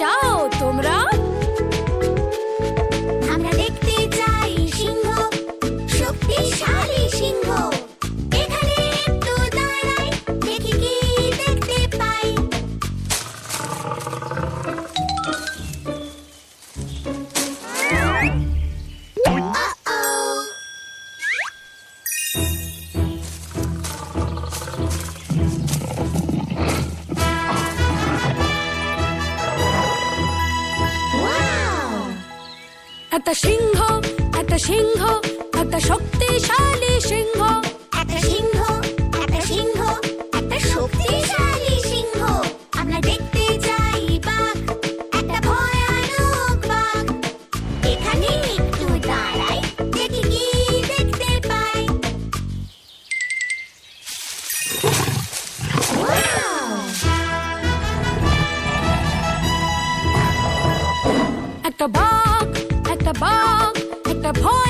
চাও তোমরা? আমরা দেখতে চাই সিংহ, শক্তিশালী সিংহ। এখানে একটু দাঁড়াই, দেখি কি দেখতে পাই। একটা সিংহ, একটা সিংহ, একটা শক্তিশালী সিংহ। একটা সিংহ, একটা সিংহ, একটা শক্তিশালী সিংহ। আমরা দেখতে চাই বাঘ, একটা ভয়ানক বাঘ। এখানে একটু দাঁড়াই, দেখি কি দেখতে পাই। একটা বাঘ, একটা বাঘ, একটা ভয়